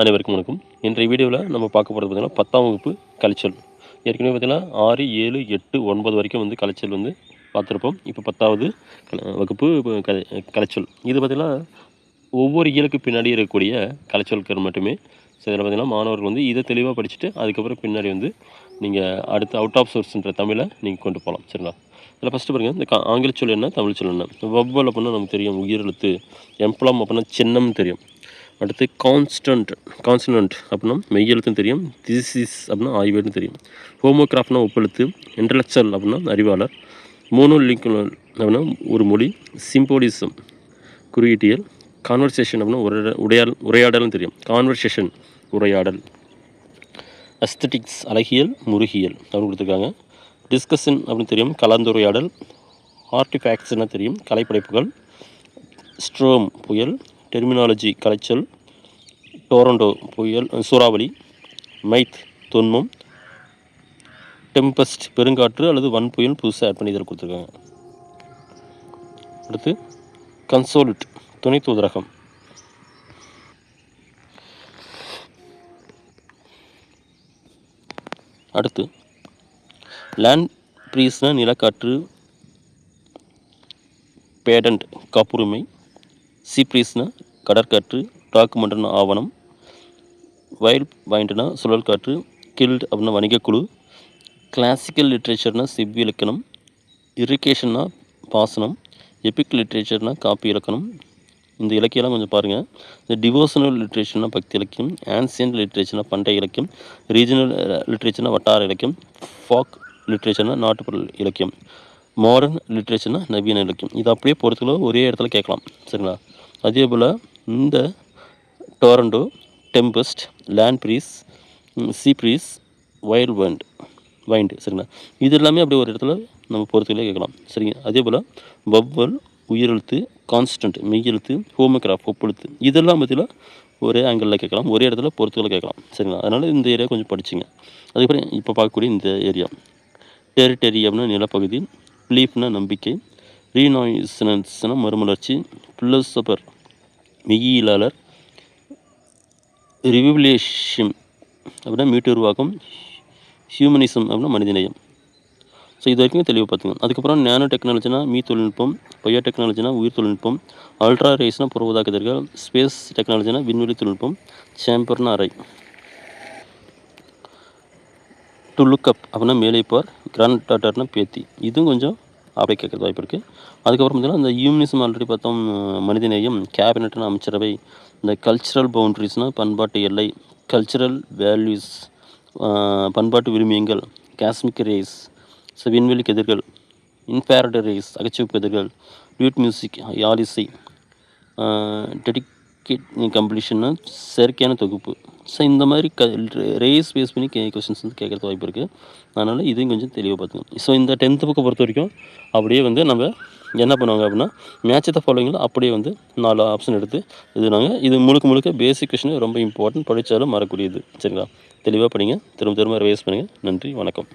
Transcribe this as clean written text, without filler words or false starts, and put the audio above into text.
அனைவருக்கும் வணக்கம். இன்றைய வீடியோவில் நம்ம பார்க்க போகிறது பார்த்திங்கன்னா 10ஆம் வகுப்பு கலைச்சொல். ஏற்கனவே பார்த்திங்கன்னா 6, 7, 8, 9 வரைக்கும் வந்து கலைச்சொல் வந்து பார்த்துருப்போம். இப்போ 10வது வகுப்பு கலைச்சொல். இது பார்த்திங்கன்னா ஒவ்வொரு இயலுக்கு பின்னாடி இருக்கக்கூடிய கலைச்சொற்கள் மட்டுமே. ஸோ இதில் பார்த்திங்கன்னா மாணவர்கள் வந்து இதை தெளிவாக படிச்சுட்டு அதுக்கப்புறம் பின்னாடி வந்து நீங்கள் அடுத்து அவுட் ஆஃப் சோர்ஸ்ன்ற தமிழை நீங்கள் கொண்டு போகலாம். சரிங்களா? இதில் ஃபஸ்ட்டு பாருங்கள், இந்த ஆங்கில சொல் என்ன, தமிழ் சொல் என்ன. வவ்வல் அப்படின்னா நமக்கு தெரியும், உயிரெழுத்து. எம்ப்ளம் அப்படின்னா சின்னம்னு தெரியும். அடுத்து கான்ஸ்டன்ட் அப்படின்னா மெய்யெழுத்துன்னு தெரியும். திசிஸ் அப்படின்னா ஆய்வேடுன்னு தெரியும். ஹோமோகிராஃப்னா ஒப்பெழுத்து. இன்டலெக்சுவல் அப்படின்னா அறிவாளர். மோனோலிங்குவல் அப்படின்னா ஒரு மொழி. சிம்போலிசம் குறியீட்டியல். கான்வர்சேஷன் அப்படின்னா உரையாடல்னு தெரியும். கான்வர்சேஷன் உரையாடல். அஸ்தட்டிக்ஸ் அழகியல் முருகியல் அப்படின்னு கொடுத்துருக்காங்க. டிஸ்கஷன் அப்படின்னு தெரியும், கலந்துரையாடல். ஆர்டிஃபேக்ட்ஸ்னால் தெரியும், கலைப்படைப்புகள். ஸ்ட்ரோம் புயல். டெர்மினாலஜி கலைச்சொல். டொரண்டோ புயல் சூறாவளி. மைத் தொன்மம். டெம்பஸ்ட் பெருங்காற்று அல்லது வன்புயல் புதுசாக ஆட் பண்ணி இதில் கொடுத்துருக்காங்க. அடுத்து கன்சோலிட் துணை தூதரகம். அடுத்து லேண்ட் ப்ரீஸ்னா நிலக்காற்று. பேடண்ட் காப்புரிமை. சீப்ரீஸ்னா கடற்காற்று. டாக்குமெண்ட்னா ஆவணம். வைல்ட் வைண்ட்னா சுழல் காற்று. கில்ட் அப்படின்னா வணிகக்குழு. கிளாசிக்கல் லிட்ரேச்சர்னா செவ்வி இலக்கணம். இரிகேஷன்னா பாசனம். எபிக் லிட்ரேச்சர்னா காப்பி இலக்கணம். இந்த இலக்கியெல்லாம் கொஞ்சம் பாருங்கள். இந்த டிவோஷனல் லிட்ரேச்சர்னா பக்தி இலக்கியம். ஆன்சியன்ட் லிட்ரேச்சர்னா பண்டைய இலக்கியம். ரீஜனல் லிட்ரேச்சர்னா வட்டார இலக்கியம். ஃபாக் லிட்ரேச்சர்னா நாட்டுப்புற இலக்கியம். மாடர்ன் லிட்ரேச்சர்னா நவீன இலக்கியம். இது அப்படியே பொறுத்துக்களோ ஒரே இடத்துல கேட்கலாம். சரிங்களா? அதே போல் இந்த tornado, tempest, land breeze, sea breeze, wild wind சரிங்களா? இது எல்லாமே அப்படியே ஒரு இடத்துல நம்ம பொறுத்துக்களே கேட்கலாம். சரிங்க? அதே போல் வவ்வல் உயிரெழுத்து, கான்ஸ்டன்ட் மெய்யெழுத்து, ஹோமோகிராஃப் ஒப்பெழுத்து, இதெல்லாம் பற்றிலாம் ஒரே ஆங்கிளில் கேட்கலாம், ஒரே இடத்துல பொறுத்துக்களை கேட்கலாம். சரிங்களா? அதனால் இந்த ஏரியா கொஞ்சம் படிச்சுங்க. அதுக்கப்புறம் இப்போ பார்க்கக்கூடிய இந்த ஏரியா டெரிட்டரி அப்படின்னா நிலப்பகுதி. பிலீஃப்னா நம்பிக்கை. ரீனாய்சன்ஸ்னா மறுமலர்ச்சி. பிலோசபர் மெய்யியலாளர். ரிவிலேஷன் அப்படின்னா மீட்டுருவாக்கம். ஹியூமனிசம் அப்படின்னா மனிதநேயம். ஸோ இது வரைக்கும் தெளிவாக பார்த்துங்க. அதுக்கப்புறம் நேனோ டெக்னாலஜினா தொழில்நுட்பம். பயோ டெக்னாலஜினா உயிர் தொழில்நுட்பம். அல்ட்ரா ரேஸ்னா புற ஊதா கதிர்கள். ஸ்பேஸ் டெக்னாலஜினா விண்வெளி தொழில்நுட்பம். சேம்பர்னா அறை. டு லுக் அப் அப்படின்னா மேலைப்பார். கிராண்ட் டாட்டர்னா பேத்தி. இதுவும் கொஞ்சம் அப்படியே கேட்குறது வாய்ப்பு இருக்குது. அதுக்கப்புறம் பார்த்திங்கன்னா இந்த ஹியூமனிசம் ஆல்ரெடி பார்த்தோம். மனிதநேயம். கேபினட்னா அமைச்சரவை. இந்த கல்ச்சுரல் பவுண்ட்ரிஸ்னால் பண்பாட்டு எல்லை. கல்ச்சுரல் வேல்யூஸ் பண்பாட்டு விழுமியங்கள். காஸ்மிக் ரேஸ் விண்வெளி கதிர்கள். இன்ஃப்ராரெட் ரேஸ் அகச்சிவப்பு கதிர்கள். டியூட் மியூசிக் யாழிசை. டெடிகேட் கம்ப்ளீஷன்னா செயற்கையான தொகுப்பு. ஸோ இந்த மாதிரி ரேஸ் பேஸ் பண்ணி கொஸ்டின்ஸ் வந்து கேட்குறது வாய்ப்பு இருக்குது. அதனால் இதையும் கொஞ்சம் தெளிவாக பார்த்துக்கணும். ஸோ இந்த 10th புக்கை பொறுத்த வரைக்கும் அப்படியே வந்து நம்ம என்ன பண்ணுவாங்க அப்படின்னா மேட்ச் த ஃபாலோவிங்கில் அப்படியே வந்து 4 ஆப்ஷன் எடுத்து இது முழுக்க பேசிக் கொஸ்டின் ரொம்ப இம்பார்ட்டன்ட். படித்தாலும் மறக்கூடியது. சரிங்களா? தெளிவாக படிங்க. திரும்ப ரிவைஸ் பண்ணுங்கள். நன்றி, வணக்கம்.